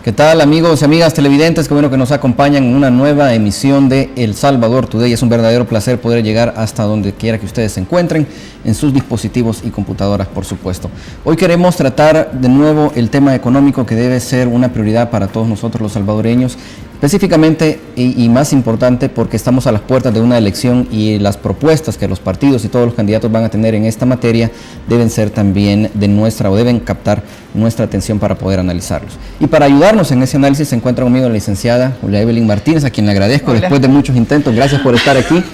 ¿Qué tal, amigos y amigas televidentes? Qué bueno que nos acompañan en una nueva emisión de El Salvador Today. Es un verdadero placer poder llegar hasta donde quiera que ustedes se encuentren, en sus dispositivos y computadoras, por supuesto. Hoy queremos tratar de nuevo el tema económico, que debe ser una prioridad para todos nosotros los salvadoreños, específicamente y más importante porque estamos a las puertas de una elección y las propuestas que los partidos y todos los candidatos van a tener en esta materia deben ser también de nuestra, o deben captar nuestra atención para poder analizarlos. Y para ayudarnos en ese análisis se encuentra conmigo la licenciada Julia Evelyn Martínez, a quien le agradezco. Hola. Después de muchos intentos. Gracias por estar aquí.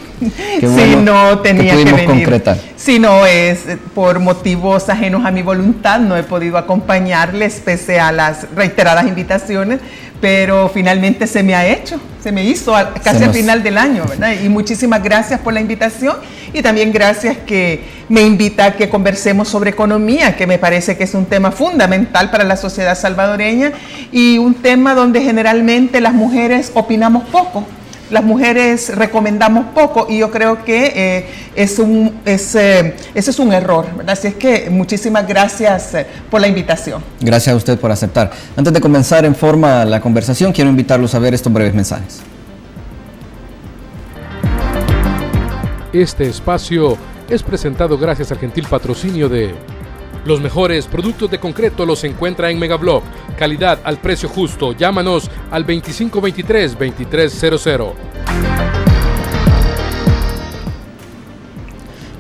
Qué bueno, sí, no tenía que venir. Concretar. Sí, no, es por motivos ajenos a mi voluntad, no he podido acompañarles pese a las reiteradas invitaciones, pero finalmente se me ha hecho, se me hizo casi al final del año, ¿verdad? Y muchísimas gracias por la invitación y también gracias que me invita a que conversemos sobre economía, que me parece que es un tema fundamental para la sociedad salvadoreña y un tema donde generalmente las mujeres opinamos poco. Las mujeres recomendamos poco y yo creo que ese es un error, ¿verdad? Así es que muchísimas gracias por la invitación. Gracias a usted por aceptar. Antes de comenzar en forma la conversación, quiero invitarlos a ver estos breves mensajes. Este espacio es presentado gracias al gentil patrocinio de... Los mejores productos de concreto los encuentra en Megablock. Calidad al precio justo. Llámanos al 2523-2300.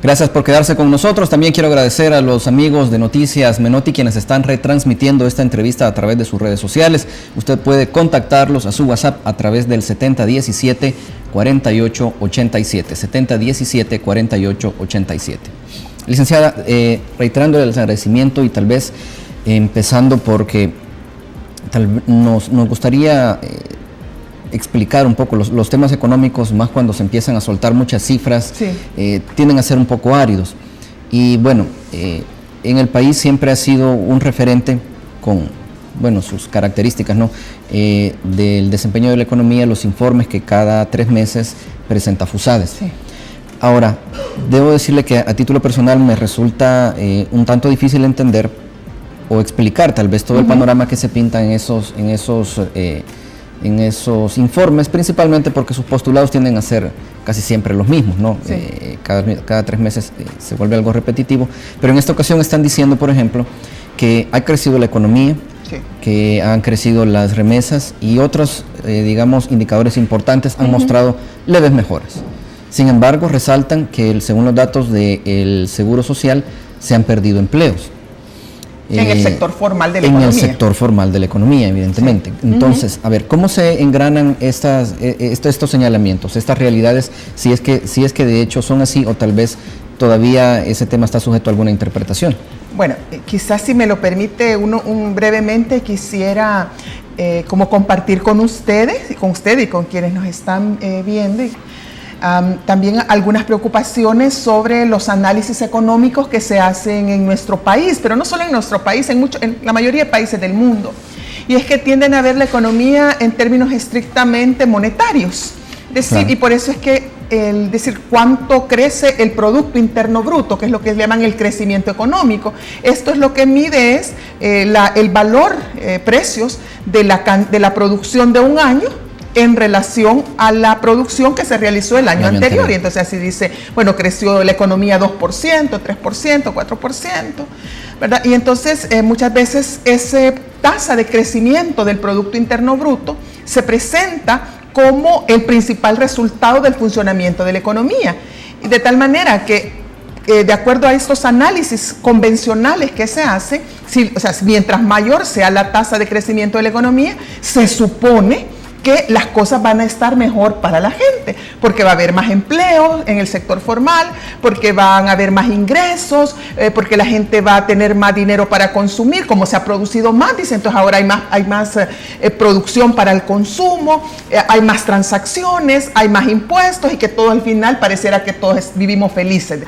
Gracias por quedarse con nosotros. También quiero agradecer a los amigos de Noticias Menotti, quienes están retransmitiendo esta entrevista a través de sus redes sociales. Usted puede contactarlos a su WhatsApp a través del 7017-4887. 7017-4887. Licenciada, reiterando el agradecimiento y tal vez empezando porque nos gustaría explicar un poco los temas económicos, más cuando se empiezan a soltar muchas cifras, sí. Tienden a ser un poco áridos. Y bueno, en el país siempre ha sido un referente con, bueno, sus características, ¿no? Del desempeño de la economía, los informes que cada 3 meses presenta FUSADES. Sí. Ahora, debo decirle que a título personal me resulta un tanto difícil entender o explicar tal vez todo el panorama que se pinta en esos informes, principalmente porque sus postulados tienden a ser casi siempre los mismos, ¿no? Sí. Cada 3 meses se vuelve algo repetitivo, pero en esta ocasión están diciendo, por ejemplo, que ha crecido la economía, sí, que han crecido las remesas y otros, digamos, indicadores importantes han mostrado leves mejoras. Sin embargo, resaltan que según los datos del Seguro Social se han perdido empleos. En el sector formal de la economía. En el sector formal de la economía, evidentemente. Sí. Entonces, a ver, ¿cómo se engranan estos señalamientos, estas realidades, si es que de hecho son así o tal vez todavía ese tema está sujeto a alguna interpretación? Bueno, quizás si me lo permite, brevemente quisiera como compartir con ustedes y con quienes nos están viendo, también algunas preocupaciones sobre los análisis económicos que se hacen en nuestro país, pero no solo en nuestro país, en la mayoría de países del mundo. Y es que tienden a ver la economía en términos estrictamente monetarios. Claro. Y por eso es que decir cuánto crece el Producto Interno Bruto, que es lo que llaman el crecimiento económico. Esto es lo que mide el valor, precios de la producción de un año en relación a la producción que se realizó el año anterior. Y entonces así dice, bueno, creció la economía 2%, 3%, 4%, ¿verdad? Y entonces muchas veces esa tasa de crecimiento del Producto Interno Bruto se presenta como el principal resultado del funcionamiento de la economía. Y de tal manera que de acuerdo a estos análisis convencionales que se hacen, mientras mayor sea la tasa de crecimiento de la economía, se supone que las cosas van a estar mejor para la gente, porque va a haber más empleo en el sector formal, porque van a haber más ingresos, porque la gente va a tener más dinero para consumir, como se ha producido más, dice, entonces ahora hay más producción para el consumo, hay más transacciones, hay más impuestos y que todo al final pareciera que todos vivimos felices.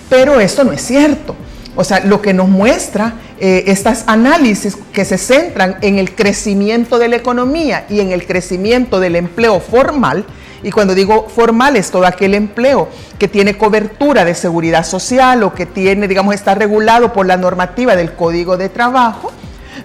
Pero eso no es cierto. O sea, lo que nos muestra estos análisis que se centran en el crecimiento de la economía y en el crecimiento del empleo formal, y cuando digo formal es todo aquel empleo que tiene cobertura de seguridad social o que tiene, digamos, está regulado por la normativa del Código de Trabajo,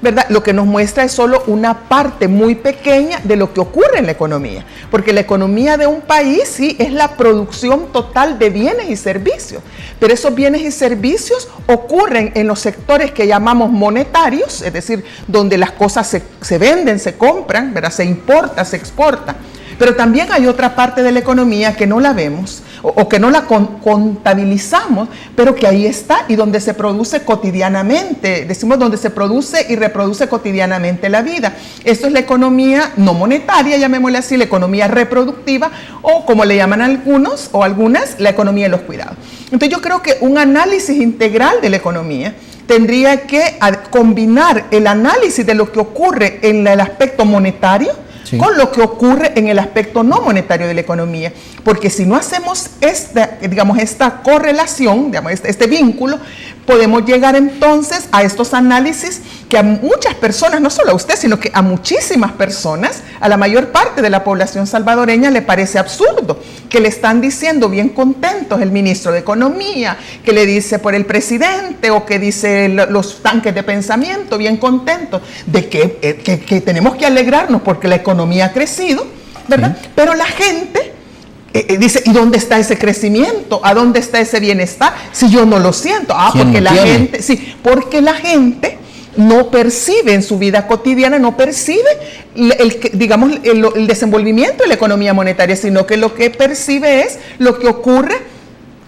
¿verdad? Lo que nos muestra es solo una parte muy pequeña de lo que ocurre en la economía, porque la economía de un país sí es la producción total de bienes y servicios, pero esos bienes y servicios ocurren en los sectores que llamamos monetarios, es decir, donde las cosas se venden, se compran, ¿verdad? Se importa, se exporta. Pero también hay otra parte de la economía que no la vemos o que no la contabilizamos, pero que ahí está y donde se produce cotidianamente, decimos donde se produce y reproduce cotidianamente la vida. Esto es la economía no monetaria, llamémosle así, la economía reproductiva o como le llaman algunos o algunas, la economía de los cuidados. Entonces yo creo que un análisis integral de la economía tendría que combinar el análisis de lo que ocurre en el aspecto monetario con lo que ocurre en el aspecto no monetario de la economía, porque si no hacemos esta correlación, este vínculo, podemos llegar entonces a estos análisis que a muchas personas, no solo a usted, sino que a muchísimas personas, a la mayor parte de la población salvadoreña le parece absurdo, que le están diciendo bien contentos el ministro de Economía, que le dice por el presidente o que dice los tanques de pensamiento bien contentos de que tenemos que alegrarnos porque la economía ha crecido, ¿verdad? Sí. Pero la gente dice, ¿y dónde está ese crecimiento? ¿A dónde está ese bienestar? Si yo no lo siento. Porque la gente, sí, porque la gente no percibe en su vida cotidiana, no percibe el desenvolvimiento de la economía monetaria, sino que lo que percibe es lo que ocurre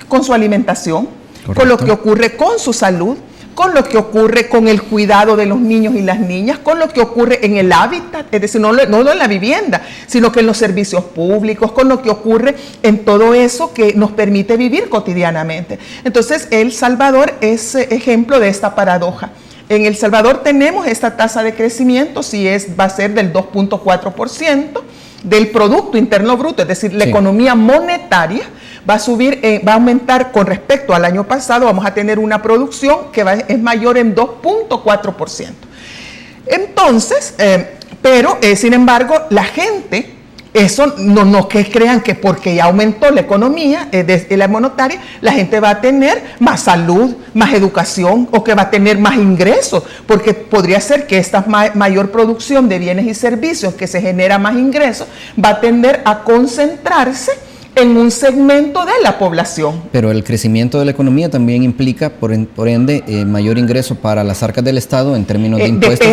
con su alimentación, correcto, con lo que ocurre con su salud, con lo que ocurre con el cuidado de los niños y las niñas, con lo que ocurre en el hábitat, es decir, no en la vivienda, sino que en los servicios públicos, con lo que ocurre en todo eso que nos permite vivir cotidianamente. Entonces, El Salvador es ejemplo de esta paradoja. En El Salvador tenemos esta tasa de crecimiento, va a ser del 2.4% del Producto Interno Bruto, es decir, la economía monetaria va a aumentar con respecto al año pasado, vamos a tener una producción que es mayor en 2.4%. Entonces, sin embargo, la gente, eso no que crean que porque ya aumentó la economía la monetaria, la gente va a tener más salud, más educación o que va a tener más ingresos, porque podría ser que esta mayor producción de bienes y servicios que se genera más ingresos va a tender a concentrarse en un segmento de la población. Pero el crecimiento de la economía también implica, por ende, mayor ingreso para las arcas del Estado en términos de impuestos.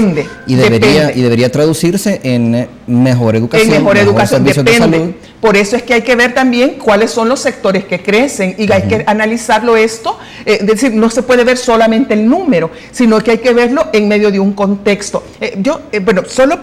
Debería traducirse en mejor educación, mejor servicios de salud. Por eso es que hay que ver también cuáles son los sectores que crecen y hay que analizarlo esto, es decir, no se puede ver solamente el número, sino que hay que verlo en medio de un contexto. Solo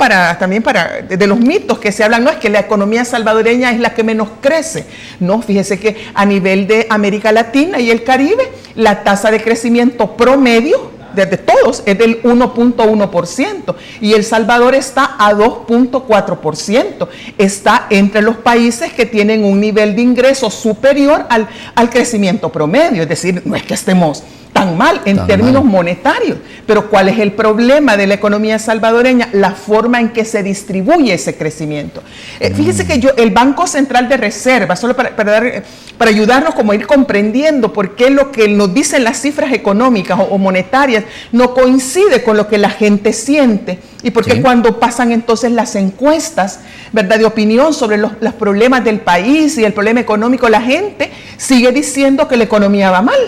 de los mitos que se hablan, no es que la economía salvadoreña es la que menos crece. No, fíjese que a nivel de América Latina y el Caribe, la tasa de crecimiento promedio de todos es del 1.1% y El Salvador está a 2.4%. Está entre los países que tienen un nivel de ingreso superior al crecimiento promedio, es decir, no es que estemos tan mal en términos monetarios, pero ¿cuál es el problema de la economía salvadoreña? La forma en que se distribuye ese crecimiento. Fíjese que el Banco Central de Reserva, solo para ayudarnos como a ir comprendiendo por qué lo que nos dicen las cifras económicas o monetarias no coincide con lo que la gente siente y por qué cuando pasan entonces las encuestas, ¿verdad?, de opinión sobre los problemas del país y el problema económico, la gente sigue diciendo que la economía va mal.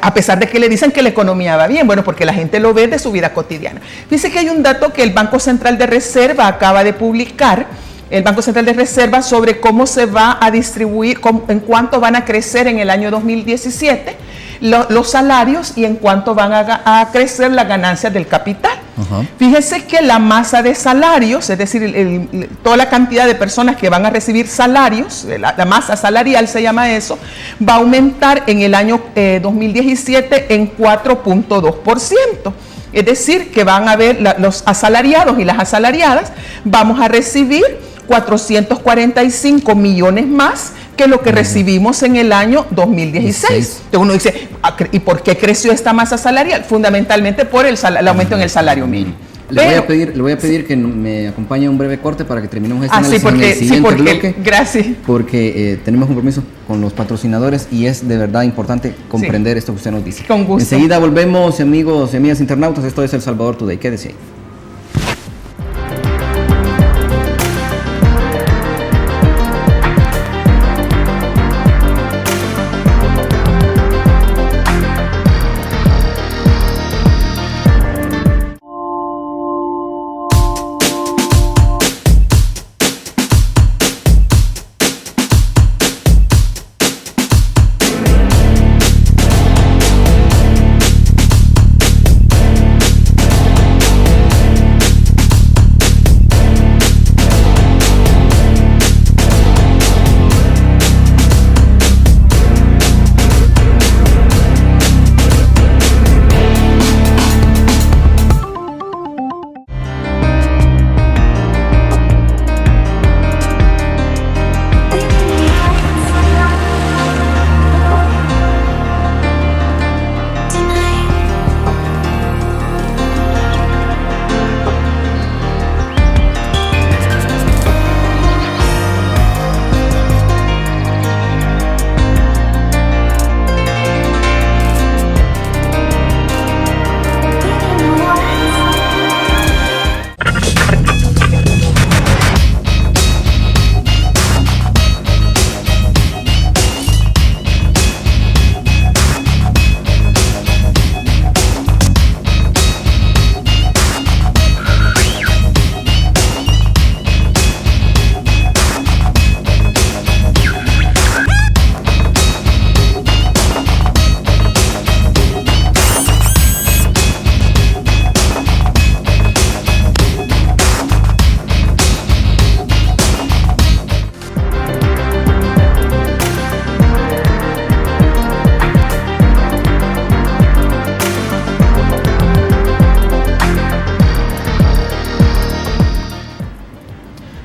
A pesar de que le dicen que la economía va bien, bueno, porque la gente lo ve de su vida cotidiana. Dice que hay un dato que el Banco Central de Reserva acaba de publicar, el Banco Central de Reserva, sobre cómo se va a distribuir, en cuánto van a crecer en el año 2017 los salarios y en cuánto van a crecer las ganancias del capital. Fíjese que la masa de salarios, es decir, toda la cantidad de personas que van a recibir salarios, la masa salarial se llama eso, va a aumentar en el año 2017 en 4.2%. Es decir, que van a haber los asalariados y las asalariadas, vamos a recibir 445 millones más que lo que recibimos en el año 2016. Entonces uno dice, ¿y por qué creció esta masa salarial? Fundamentalmente por el aumento en el salario mínimo. Le voy a pedir que me acompañe a un breve corte para que terminemos este análisis en el siguiente bloque. Gracias. Porque tenemos un compromiso con los patrocinadores y es de verdad importante comprender esto que usted nos dice. Con gusto. Enseguida volvemos, amigos y amigas internautas. Esto es El Salvador Today. Quédese ahí.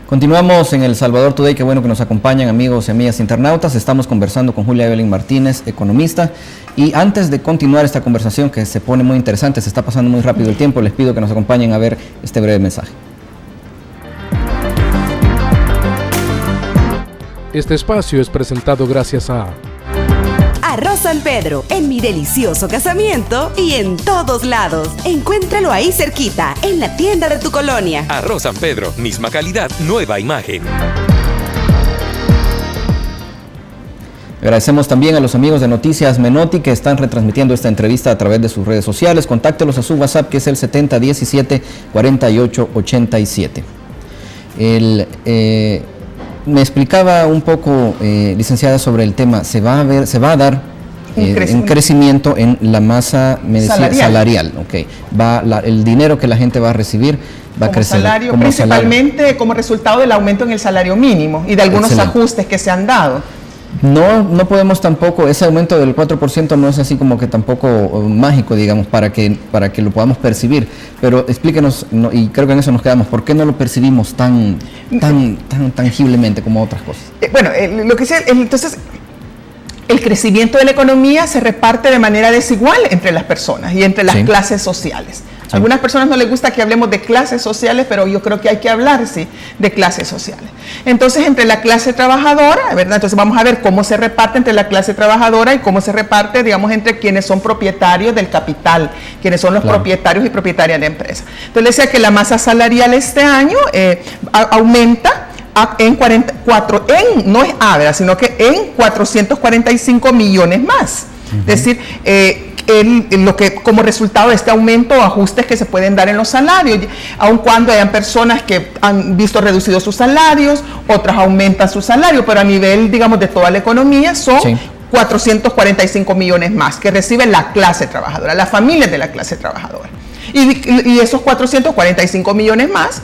Continuamos en El Salvador Today, qué bueno que nos acompañan amigos y amigas internautas. Estamos conversando con Julia Evelyn Martínez, economista. Y antes de continuar esta conversación que se pone muy interesante, se está pasando muy rápido el tiempo, les pido que nos acompañen a ver este breve mensaje. Este espacio es presentado gracias a Arroz San Pedro, en mi delicioso casamiento y en todos lados. Encuéntralo ahí cerquita, en la tienda de tu colonia. Arroz San Pedro, misma calidad, nueva imagen. Agradecemos también a los amigos de Noticias Menotti que están retransmitiendo esta entrevista a través de sus redes sociales. Contáctelos a su WhatsApp, que es el 7017-4887. Me explicaba un poco, licenciada, sobre el tema. Se va a dar un crecimiento en la masa salarial. Okay. El dinero que la gente va a recibir va a crecer salario, principalmente como resultado del aumento en el salario mínimo y de algunos ajustes que se han dado. No podemos tampoco, ese aumento del 4% no es así como que tampoco mágico, digamos, para que lo podamos percibir, pero explíquenos, y creo que en eso nos quedamos, ¿por qué no lo percibimos tan tangiblemente como otras cosas? Entonces, el crecimiento de la economía se reparte de manera desigual entre las personas y entre las clases sociales. A algunas personas no les gusta que hablemos de clases sociales, pero yo creo que hay que hablar, de clases sociales. Entonces, entre la clase trabajadora, ¿verdad? Entonces vamos a ver cómo se reparte entre la clase trabajadora y cómo se reparte, digamos, entre quienes son propietarios del capital, quienes son los propietarios y propietarias de empresas. Entonces, decía que la masa salarial este año aumenta no es A, ¿verdad? Sino que en 445 millones más. Es decir, lo que como resultado de este aumento o ajustes que se pueden dar en los salarios, aun cuando hayan personas que han visto reducidos sus salarios, otras aumentan su salario, pero a nivel, digamos, de toda la economía son 445 millones más que recibe la clase trabajadora, las familias de la clase trabajadora. Y esos 445 millones más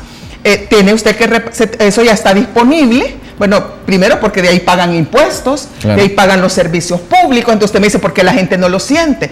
tiene usted que, eso ya está disponible. Bueno, primero porque de ahí pagan impuestos, claro, de ahí pagan los servicios públicos. Entonces usted me dice, ¿por qué la gente no lo siente?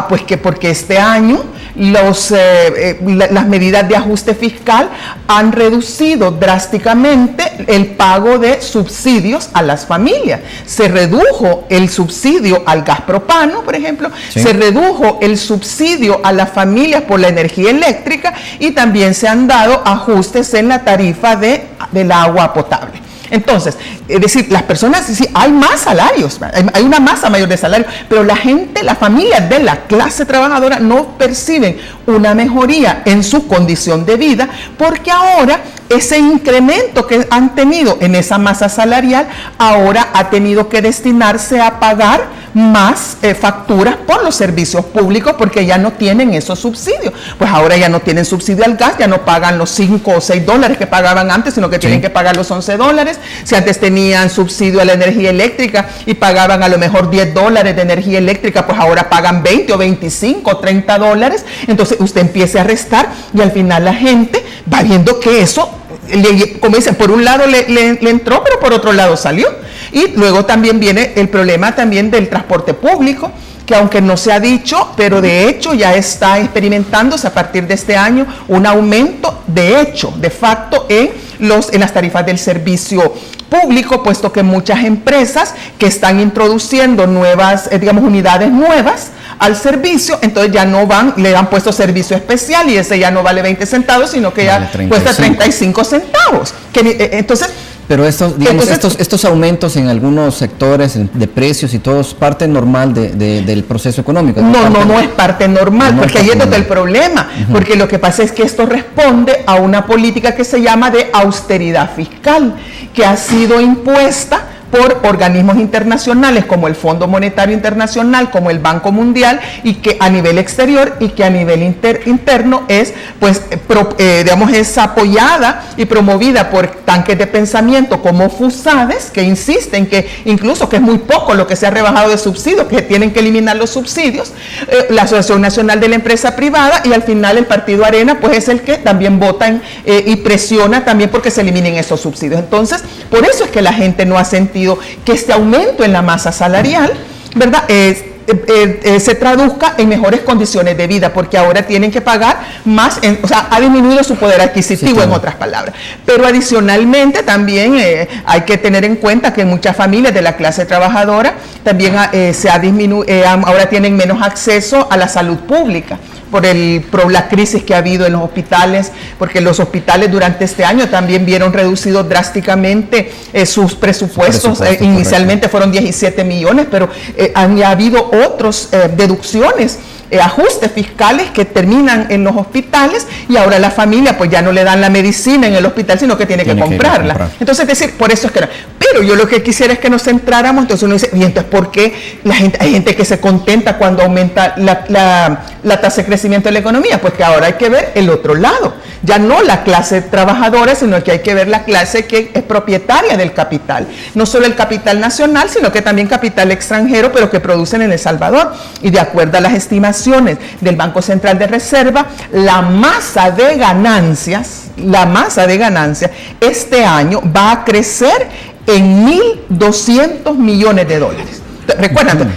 Pues que porque este año las medidas de ajuste fiscal han reducido drásticamente el pago de subsidios a las familias. Se redujo el subsidio al gas propano, por ejemplo, sí, se redujo el subsidio a las familias por la energía eléctrica y también se han dado ajustes en la tarifa del agua potable. Entonces, es decir, las personas, sí, hay más salarios, hay una masa mayor de salarios, pero la gente, las familias de la clase trabajadora no perciben una mejoría en su condición de vida, porque ahora ese incremento que han tenido en esa masa salarial, ahora ha tenido que destinarse a pagar más facturas por los servicios públicos, porque ya no tienen esos subsidios. Pues ahora ya no tienen subsidio al gas, ya no pagan los 5 o 6 dólares que pagaban antes, sino que tienen que pagar los 11 dólares. Si antes tenían subsidio a la energía eléctrica y pagaban a lo mejor 10 dólares de energía eléctrica, pues ahora pagan 20 o 25 o 30 dólares. Entonces usted empieza a restar y al final la gente va viendo que eso, como dicen, por un lado le entró, pero por otro lado salió. Y luego también viene el problema también del transporte público, que aunque no se ha dicho, pero de hecho ya está experimentándose a partir de este año un aumento de facto en las tarifas del servicio público, puesto que muchas empresas que están introduciendo nuevas, unidades nuevas al servicio, entonces ya no le han puesto servicio especial y ese ya no vale 20 centavos, sino que ya cuesta 35 centavos. Entonces, pero estos aumentos en algunos sectores de precios y todo es parte normal del proceso económico. No es parte normal, porque ahí es donde el problema, porque lo que pasa es que esto responde a una política que se llama de austeridad fiscal, que ha sido impuesta por organismos internacionales como el Fondo Monetario Internacional, como el Banco Mundial, y que a nivel exterior y que a nivel interno es, es apoyada y promovida por tanques de pensamiento como FUSADES, que insisten que incluso que es muy poco lo que se ha rebajado de subsidios, que tienen que eliminar los subsidios, la Asociación Nacional de la Empresa Privada, y al final el Partido Arena pues es el que también vota y presiona también porque se eliminen esos subsidios. Entonces, por eso es que la gente no ha sentido que este aumento en la masa salarial, ¿verdad?, se traduzca en mejores condiciones de vida, porque ahora tienen que pagar más, ha disminuido su poder adquisitivo, sí, claro, en otras palabras. Pero adicionalmente también hay que tener en cuenta que muchas familias de la clase trabajadora también ahora tienen menos acceso a la salud pública por la crisis que ha habido en los hospitales, porque los hospitales durante este año también vieron reducidos drásticamente sus presupuestos. Inicialmente fueron 17 millones, pero han habido otras deducciones, ajustes fiscales que terminan en los hospitales, y ahora la familia pues ya no le dan la medicina en el hospital, sino que tiene que comprarla. Entonces, es decir, por eso es que no. Pero yo lo que quisiera es que nos centráramos. Entonces uno dice, y entonces ¿por qué hay gente que se contenta cuando aumenta la tasa de crecimiento de la economía? Pues que ahora hay que ver el otro lado, ya no la clase trabajadora, sino que hay que ver la clase que es propietaria del capital, no solo el capital nacional, sino que también capital extranjero, pero que producen en El Salvador. Y de acuerdo a las estimaciones del Banco Central de Reserva, la masa de ganancias este año va a crecer en 1.200 millones de dólares. Recuerden,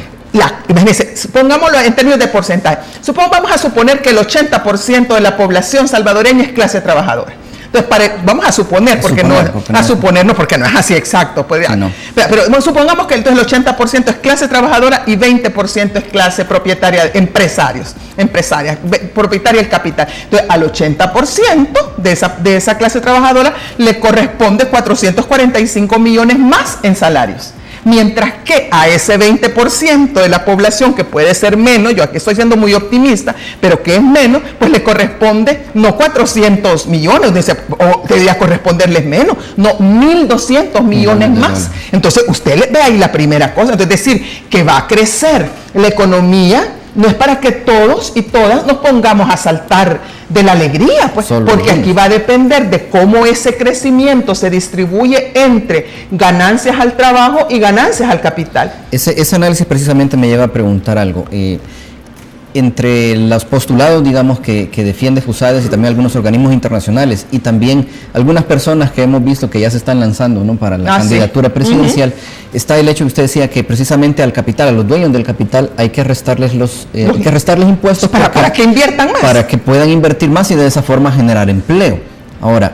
imagínense, pongámoslo en términos de porcentaje. Vamos a suponer que el 80% de la población salvadoreña es clase trabajadora. Entonces, vamos a suponer, porque no es así exacto. Pues, sí, no. Pero supongamos que entonces el 80% es clase trabajadora y 20% es clase propietaria, empresarias, propietaria del capital. Entonces, al 80% de esa clase trabajadora le corresponde 445 millones más en salarios. Mientras que a ese 20% de la población, que puede ser menos, yo aquí estoy siendo muy optimista, pero que es menos, pues le corresponde no 400 millones, o debería corresponderles menos, no 1.200 millones más. Entonces usted ve ahí la primera cosa, es decir, que va a crecer la economía. No es para que todos y todas nos pongamos a saltar de la alegría, pues, porque aquí va a depender de cómo ese crecimiento se distribuye entre ganancias al trabajo y ganancias al capital. Ese análisis precisamente me lleva a preguntar algo. entre los postulados, digamos, que defiende FUSADES y también algunos organismos internacionales y también algunas personas que hemos visto que ya se están lanzando, ¿no?, para la candidatura presidencial, está el hecho que usted decía que precisamente al capital, a los dueños del capital, hay que restarles impuestos para que inviertan más. Para que puedan invertir más y de esa forma generar empleo. Ahora,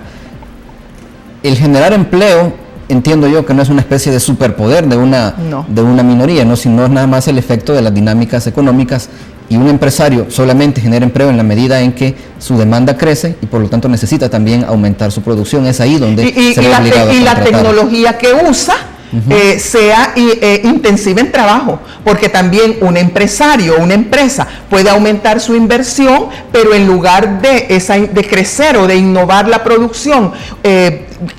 el generar empleo, entiendo yo que no es una especie de superpoder de una minoría, ¿no?, sino es nada más el efecto de las dinámicas económicas, y un empresario solamente genera empleo en la medida en que su demanda crece y por lo tanto necesita también aumentar su producción. Es ahí donde se ve obligado a contratar. Y la tecnología que usa sea intensiva en trabajo, porque también un empresario, una empresa puede aumentar su inversión, pero en lugar de crecer o de innovar la producción,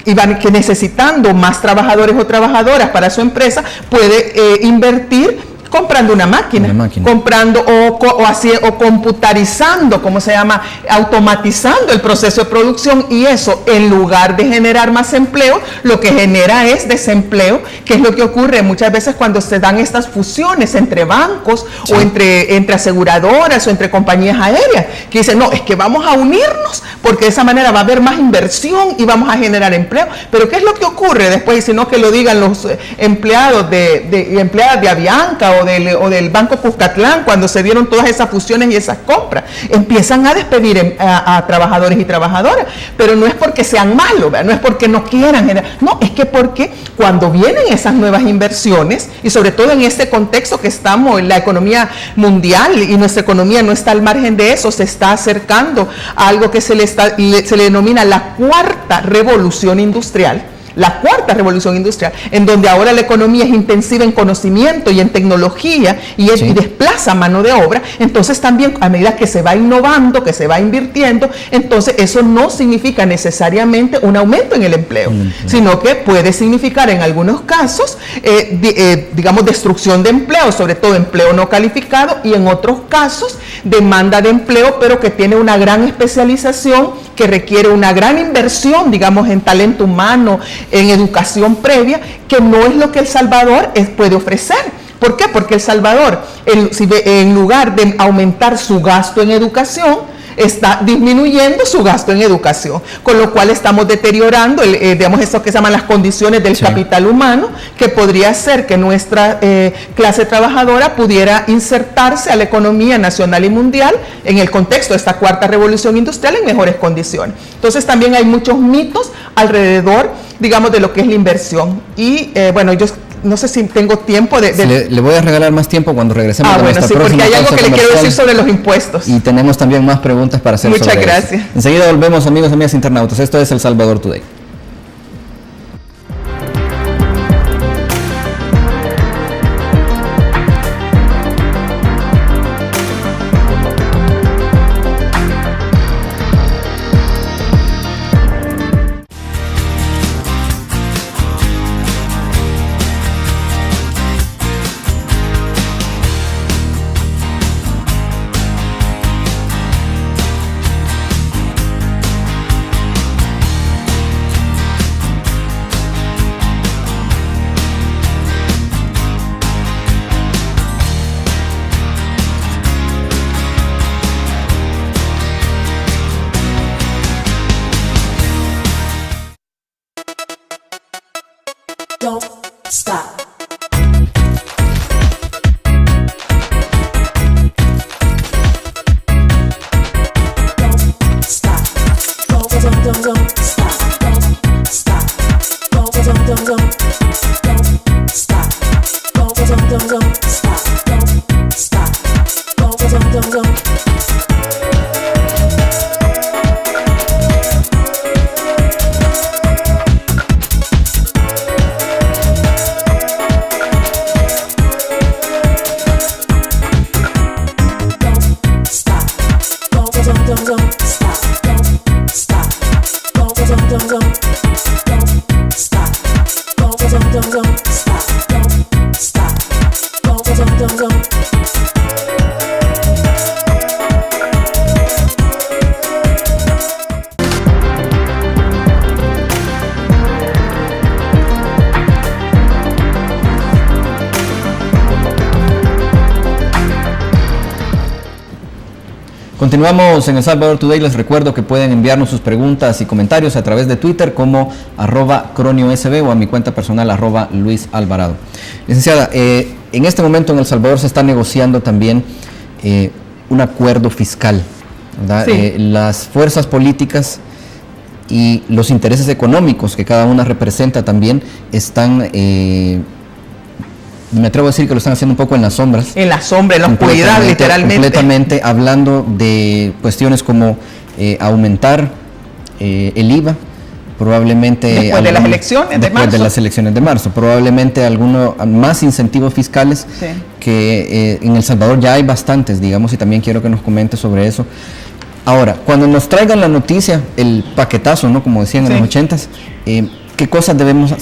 y van que necesitando más trabajadores o trabajadoras para su empresa, puede invertir comprando una máquina. Comprando o computarizando, ¿cómo se llama? Automatizando el proceso de producción, y eso, en lugar de generar más empleo, lo que genera es desempleo, que es lo que ocurre muchas veces cuando se dan estas fusiones entre bancos o entre aseguradoras o entre compañías aéreas, que dicen, no, es que vamos a unirnos porque de esa manera va a haber más inversión y vamos a generar empleo. Pero ¿qué es lo que ocurre después? Y si no, que lo digan los empleados empleadas de Avianca o del Banco Cuscatlán, cuando se dieron todas esas fusiones y esas compras, empiezan a despedir a trabajadores y trabajadoras, pero no es porque sean malos, ¿verdad? No es porque no quieran generar, no, es que porque cuando vienen esas nuevas inversiones, y sobre todo en este contexto que estamos, en la economía mundial, y nuestra economía no está al margen de eso, se está acercando a algo que se le denomina la cuarta revolución industrial. La cuarta revolución industrial, en donde ahora la economía es intensiva en conocimiento y en tecnología y desplaza mano de obra. Entonces también, a medida que se va innovando, que se va invirtiendo, entonces eso no significa necesariamente un aumento en el empleo, sino que puede significar en algunos casos, digamos, destrucción de empleo, sobre todo empleo no calificado, y en otros casos demanda de empleo, pero que tiene una gran especialización, que requiere una gran inversión, digamos, en talento humano, en educación previa, que no es lo que El Salvador puede ofrecer. ¿Por qué? Porque El Salvador, en lugar de aumentar su gasto en educación, está disminuyendo su gasto en educación, con lo cual estamos deteriorando, digamos, eso que se llaman las condiciones del capital humano, que podría hacer que nuestra clase trabajadora pudiera insertarse a la economía nacional y mundial en el contexto de esta cuarta revolución industrial en mejores condiciones. Entonces también hay muchos mitos alrededor, digamos, de lo que es la inversión. Y bueno, yo no sé si tengo tiempo Le voy a regalar más tiempo cuando regresemos. Bueno, sí, porque hay algo que le quiero decir sobre los impuestos. Y tenemos también más preguntas para hacer. Muchas gracias. Eso. Enseguida volvemos, amigos y amigas internautas. Esto es El Salvador Today. Don't stop. Don't stop. Don't stop. Don't stop. Don't stop. Don't stop. Don't stop. Continuamos en El Salvador Today. Les recuerdo que pueden enviarnos sus preguntas y comentarios a través de Twitter como @CronioSB o a mi cuenta personal @Luis Alvarado. Licenciada, en este momento en El Salvador se está negociando también un acuerdo fiscal, ¿verdad? Sí. Las fuerzas políticas y los intereses económicos que cada una representa también están, me atrevo a decir que lo están haciendo un poco en las sombras. En la sombra, en la oscuridad, literalmente. Completamente, hablando de cuestiones como aumentar el IVA, probablemente... Después de las elecciones de marzo. Después de las elecciones de marzo. Probablemente algunos más incentivos fiscales, Sí. que en El Salvador ya hay bastantes, digamos, y también quiero que nos comente sobre eso. Ahora, cuando nos traigan la noticia, el paquetazo, ¿no? Como decían en Sí. los 80s,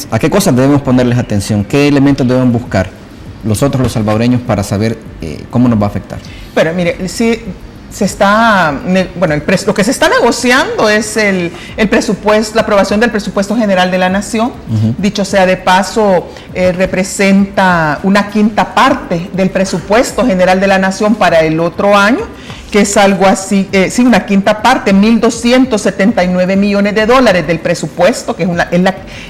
¿a qué cosas debemos ponerles atención? ¿Qué elementos debemos buscar nosotros los salvadoreños para saber cómo nos va a afectar? Pero mire, sí se está, bueno, lo que se está negociando es el presupuesto, la aprobación del presupuesto general de la nación. Dicho sea de paso, representa una quinta parte del presupuesto general de la nación para el otro año, que es algo así, sí, una quinta parte, 1.279 millones de dólares del presupuesto, que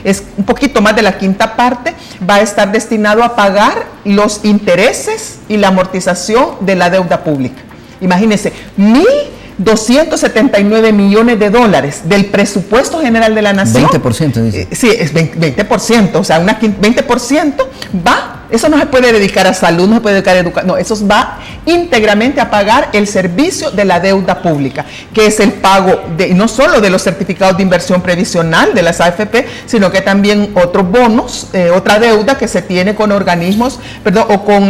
es un poquito más de la quinta parte, va a estar destinado a pagar los intereses y la amortización de la deuda pública. Imagínense, 1.279 millones de dólares del presupuesto general de la nación. 20%, dice. Sí, es 20%, o sea, 20% va, eso no se puede dedicar a salud, no se puede dedicar a educación, no, eso va íntegramente a pagar el servicio de la deuda pública, que es el pago de, no solo de los certificados de inversión previsional de las AFP, sino que también otros bonos, otra deuda que se tiene con organismos, perdón, o con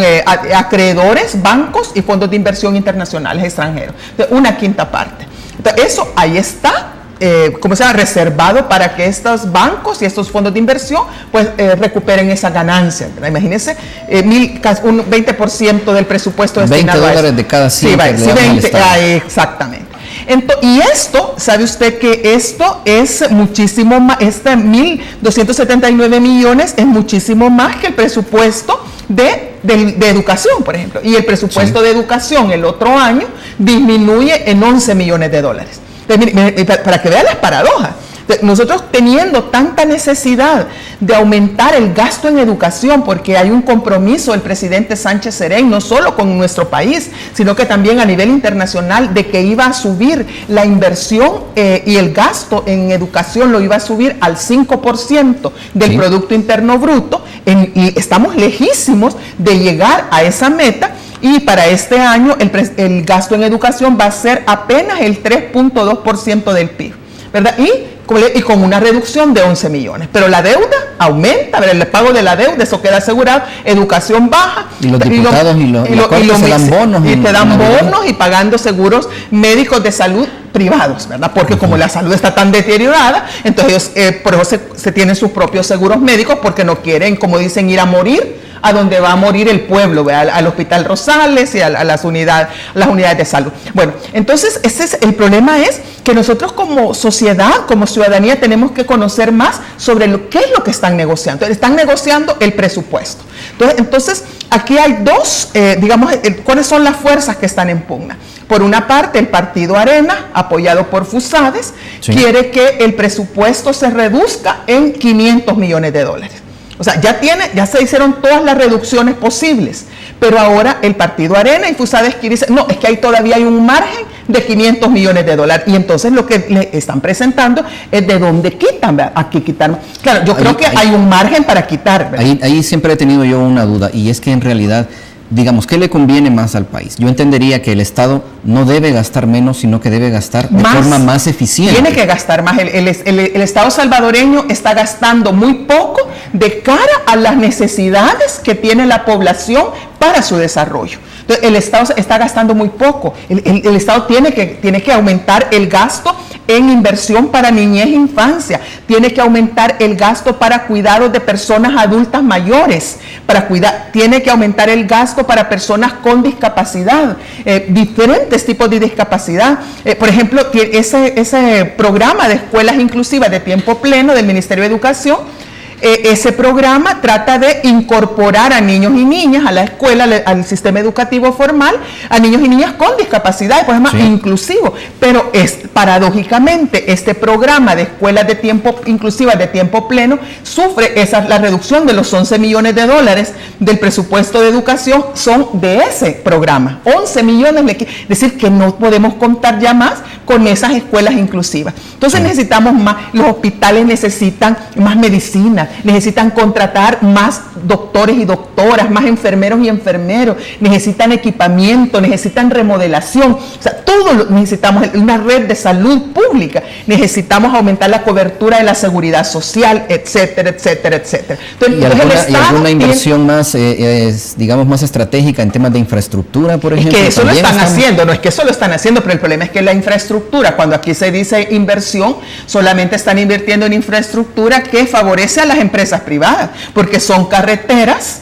acreedores, bancos y fondos de inversión internacionales extranjeros. Entonces, una quinta parte. Entonces, eso ahí está. ¿Cómo se llama? Reservado para que estos bancos y estos fondos de inversión pues recuperen esa ganancia, ¿verdad? Imagínense, un 20% del presupuesto destinado a eso. $20 de cada 100 sí, que le dan al Estado. exactamente. Y esto, ¿sabe usted que esto es muchísimo más, 1.279 millones es muchísimo más que el presupuesto de educación, por ejemplo? Y el presupuesto de educación el otro año disminuye en 11 millones de dólares. Para que vean las paradojas, nosotros teniendo tanta necesidad de aumentar el gasto en educación, porque hay un compromiso del presidente Sánchez Serén, no solo con nuestro país, sino que también a nivel internacional, de que iba a subir la inversión y el gasto en educación lo iba a subir al 5% del Producto Interno Bruto, y estamos lejísimos de llegar a esa meta. Y para este año el gasto en educación va a ser apenas el 3.2% del PIB, ¿verdad? Y con una reducción de 11 millones. Pero la deuda aumenta, ¿verdad? El pago de la deuda, eso queda asegurado, educación baja. Y los diputados y los se dan bonos. Y te dan bonos y pagando seguros médicos de salud privados, ¿verdad? Porque como la salud está tan deteriorada, entonces por eso se tienen sus propios seguros médicos, porque no quieren, como dicen, ir a morir a donde va a morir el pueblo, ¿verdad? Al Hospital Rosales y a las unidades de salud. Bueno, entonces el problema es que nosotros como sociedad, como ciudadanía, tenemos que conocer más sobre qué es lo que están negociando. Están negociando el presupuesto. Entonces aquí hay dos, ¿cuáles son las fuerzas que están en pugna? Por una parte, el partido Arena, apoyado por Fusades, quiere que el presupuesto se reduzca en 500 millones de dólares. O sea, ya se hicieron todas las reducciones posibles, pero ahora el partido Arena y Fusades dicen, no, es que todavía hay un margen de 500 millones de dólares. Y entonces lo que le están presentando es de dónde quitan, ¿verdad? Aquí quitar. Claro, yo creo que hay un margen para quitar, ¿verdad? Ahí siempre he tenido yo una duda, y es que en realidad, digamos, ¿qué le conviene más al país? Yo entendería que el Estado no debe gastar menos, sino que debe gastar de forma más eficiente. Tiene que gastar más. El Estado salvadoreño está gastando muy poco de cara a las necesidades que tiene la población para su desarrollo. Entonces, el Estado está gastando muy poco. El Estado tiene que aumentar el gasto en inversión para niñez e infancia, tiene que aumentar el gasto para cuidados de personas adultas mayores, tiene que aumentar el gasto para personas con discapacidad, diferentes tipos de discapacidad. Por ejemplo, ese programa de escuelas inclusivas de tiempo pleno del Ministerio de Educación ese programa trata de incorporar a niños y niñas a la escuela, al sistema educativo formal, a niños y niñas con discapacidad, pues es más inclusivo. Pero paradójicamente, este programa de escuelas de tiempo inclusivas de tiempo pleno sufre la reducción de los 11 millones de dólares del presupuesto de educación, son de ese programa. 11 millones, es decir, que no podemos contar ya más con esas escuelas inclusivas. Entonces necesitamos más, los hospitales necesitan más medicina, necesitan contratar más doctores y doctoras, más enfermeros y enfermeros, necesitan equipamiento, necesitan remodelación, o sea, todo necesitamos, una red de salud pública, necesitamos aumentar la cobertura de la seguridad social, etcétera, etcétera, etcétera. Entonces, ¿Y alguna inversión más, digamos, más estratégica en temas de infraestructura, por ejemplo? Es que eso lo están haciendo, no es que eso lo están haciendo, pero el problema es que la infraestructura, cuando aquí se dice inversión, solamente están invirtiendo en infraestructura que favorece a las empresas privadas, porque son carreteras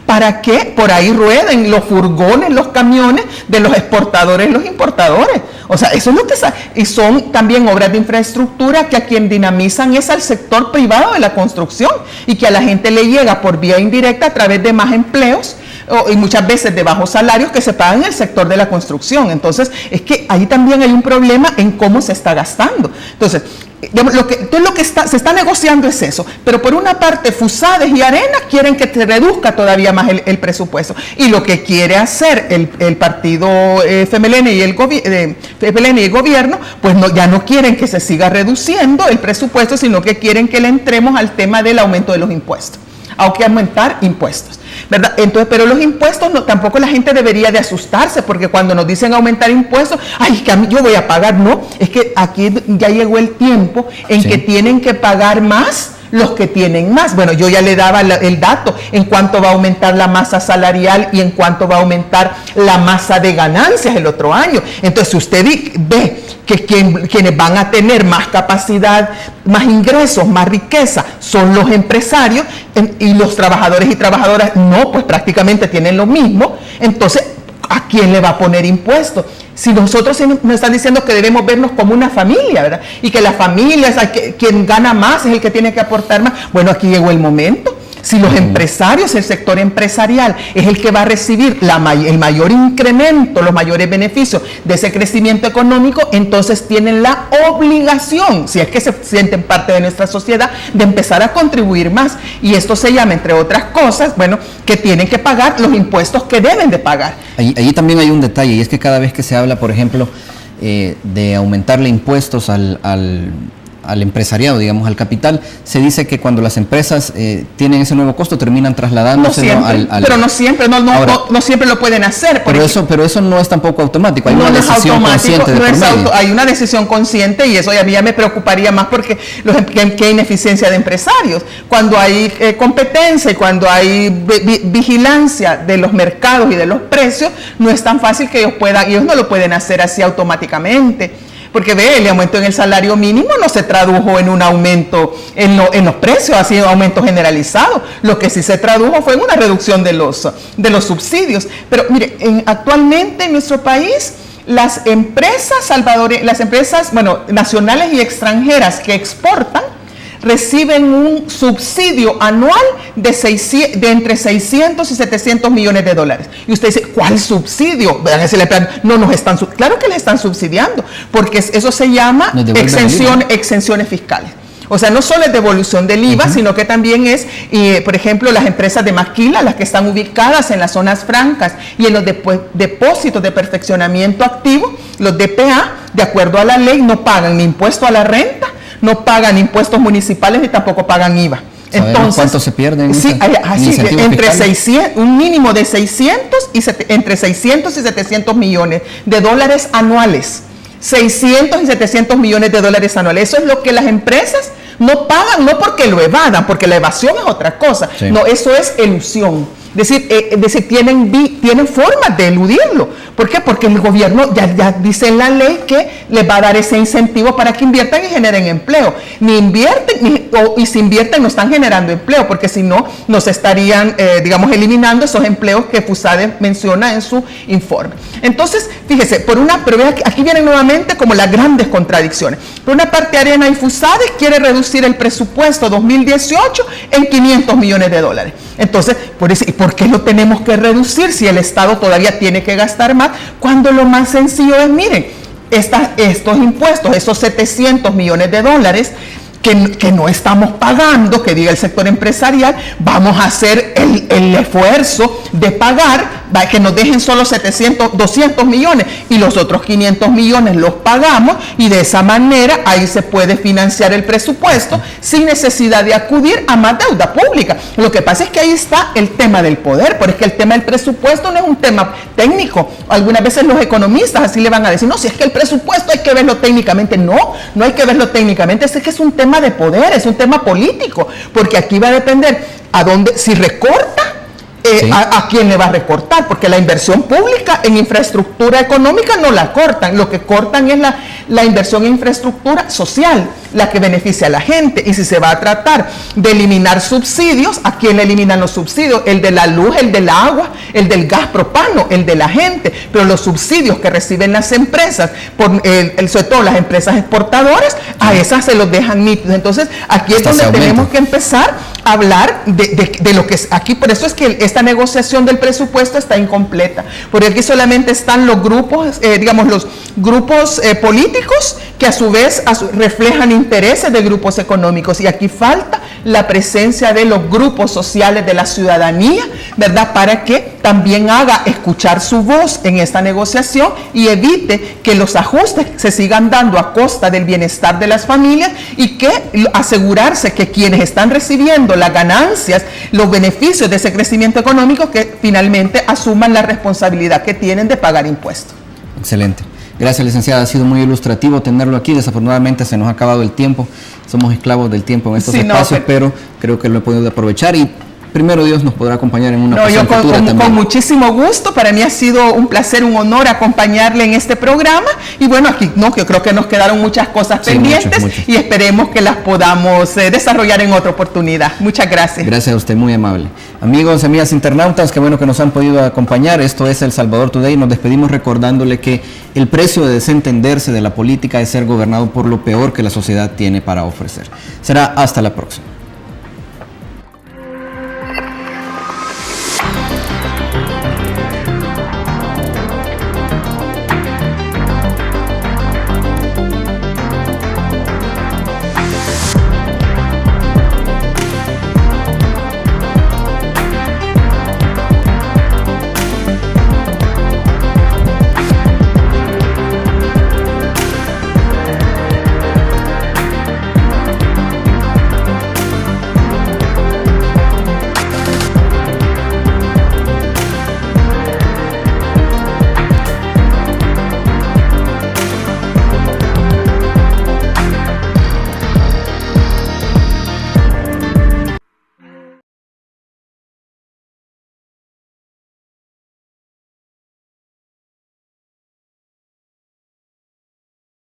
para que por ahí rueden los furgones, los camiones de los exportadores y los importadores. O sea, eso es lo que y son también obras de infraestructura que a quien dinamizan es al sector privado de la construcción y que a la gente le llega por vía indirecta a través de más empleos y muchas veces de bajos salarios que se pagan en el sector de la construcción. Entonces, es que ahí también hay un problema en cómo se está gastando. Entonces, lo que se está negociando es eso, pero por una parte Fusades y Arena quieren que se reduzca todavía más el presupuesto, y lo que quiere hacer el partido FMLN y el gobierno, pues ya no quieren que se siga reduciendo el presupuesto, sino que quieren que le entremos al tema del aumento de los impuestos. Hay que aumentar impuestos, ¿verdad? Entonces, pero los impuestos tampoco la gente debería de asustarse, porque cuando nos dicen aumentar impuestos, ay, que yo voy a pagar, no, es que aquí ya llegó el tiempo en que tienen que pagar más los que tienen más. Bueno, yo ya le daba el dato en cuánto va a aumentar la masa salarial y en cuánto va a aumentar la masa de ganancias el otro año. Entonces, si usted ve que quienes van a tener más capacidad, más ingresos, más riqueza, son los empresarios, y los trabajadores y trabajadoras no, pues prácticamente tienen lo mismo, entonces, ¿a quién le va a poner impuestos? Si nosotros nos están diciendo que debemos vernos como una familia, ¿verdad? Y que la familia es quien gana más, es el que tiene que aportar más. Bueno, aquí llegó el momento. Si los empresarios, el sector empresarial, es el que va a recibir el mayor incremento, los mayores beneficios de ese crecimiento económico, entonces tienen la obligación, si es que se sienten parte de nuestra sociedad, de empezar a contribuir más. Y esto se llama, entre otras cosas, bueno, que tienen que pagar los impuestos que deben de pagar. Allí también hay un detalle, y es que cada vez que se habla, por ejemplo, de aumentarle impuestos al empresariado, digamos, al capital, se dice que cuando las empresas tienen ese nuevo costo, terminan trasladándose pero no siempre, no siempre lo pueden hacer. Pero eso no es tampoco automático, hay una decisión consciente de por medio. Hay una decisión consciente, y eso a mí ya me preocuparía más, porque que hay ineficiencia de empresarios. Cuando hay competencia y cuando hay vigilancia de los mercados y de los precios, no es tan fácil que ellos no lo pueden hacer así automáticamente. Porque el aumento en el salario mínimo no se tradujo en un aumento en los precios, así un aumento generalizado. Lo que sí se tradujo fue en una reducción de los subsidios. Pero mire, actualmente en nuestro país, las empresas nacionales y extranjeras que exportan reciben un subsidio anual de entre 600 y 700 millones de dólares. Y usted dice, ¿cuál subsidio? Claro que le están subsidiando, porque eso se llama exenciones fiscales. O sea, no solo es devolución del IVA, sino que también es, por ejemplo, las empresas de maquila, las que están ubicadas en las zonas francas y en los depósitos de perfeccionamiento activo, los DPA, de acuerdo a la ley, no pagan ni impuesto a la renta, no pagan impuestos municipales ni tampoco pagan IVA. Entonces, ¿cuánto se pierden? Un mínimo de 600 y 700 millones de dólares anuales. 600 y 700 millones de dólares anuales. Eso es lo que las empresas no pagan, no porque lo evadan, porque la evasión es otra cosa. Sí. No, eso es elusión. Es decir, tienen formas de eludirlo. ¿Por qué? Porque el gobierno ya dice en la ley que les va a dar ese incentivo para que inviertan y generen empleo. Ni invierten, y si invierten no están generando empleo, porque si no, nos estarían, eliminando esos empleos que FUSADE menciona en su informe. Entonces, fíjese, pero aquí vienen nuevamente como las grandes contradicciones. Por una parte, Arena y FUSADE quiere reducir el presupuesto 2018 en $500 millones. Entonces, ¿por qué lo tenemos que reducir si el Estado todavía tiene que gastar más? Cuando lo más sencillo es, miren, estos impuestos, esos $700 millones que no estamos pagando, que diga el sector empresarial, vamos a hacer el esfuerzo de pagar, que nos dejen solo 200 millones y los otros 500 millones los pagamos, y de esa manera ahí se puede financiar el presupuesto sin necesidad de acudir a más deuda pública. Lo que pasa es que ahí está el tema del poder, porque el tema del presupuesto no es un tema técnico. Algunas veces los economistas así le van a decir, no, si es que el presupuesto hay que verlo técnicamente. No hay que verlo técnicamente, es que es un tema de poder, es un tema político, porque aquí va a depender si recorta, a quién le va a recortar, porque la inversión pública en infraestructura económica no la cortan, lo que cortan es la inversión en infraestructura social, la que beneficia a la gente. Y si se va a tratar de eliminar subsidios, ¿a quién le eliminan los subsidios? El de la luz, el del agua, el del gas propano, el de la gente, pero los subsidios que reciben las empresas, sobre todo las empresas exportadoras, a esas se los dejan nítidos. Entonces, aquí es donde tenemos que empezar a hablar de lo que es aquí. Por eso es que esta negociación del presupuesto está incompleta, porque aquí solamente están los grupos, los grupos políticos que a su vez reflejan intereses de grupos económicos, y aquí falta la presencia de los grupos sociales de la ciudadanía, ¿verdad? Para que también haga escuchar su voz en esta negociación y evite que los ajustes se sigan dando a costa del bienestar de las familias, y que asegurarse que quienes están recibiendo las ganancias, los beneficios de ese crecimiento económico, que finalmente asuman la responsabilidad que tienen de pagar impuestos. Excelente. Gracias, licenciada. Ha sido muy ilustrativo tenerlo aquí. Desafortunadamente se nos ha acabado el tiempo. Somos esclavos del tiempo en estos espacios, pero creo que lo he podido aprovechar, y primero Dios nos podrá acompañar en una ocasión futura también. Con muchísimo gusto. Para mí ha sido un placer, un honor acompañarle en este programa. Y bueno, aquí yo creo que nos quedaron muchas cosas pendientes, muchas. Y esperemos que las podamos desarrollar en otra oportunidad. Muchas gracias. Gracias a usted, muy amable. Amigos, amigas internautas, qué bueno que nos han podido acompañar. Esto es El Salvador Today. Nos despedimos recordándole que el precio de desentenderse de la política es ser gobernado por lo peor que la sociedad tiene para ofrecer. Será hasta la próxima.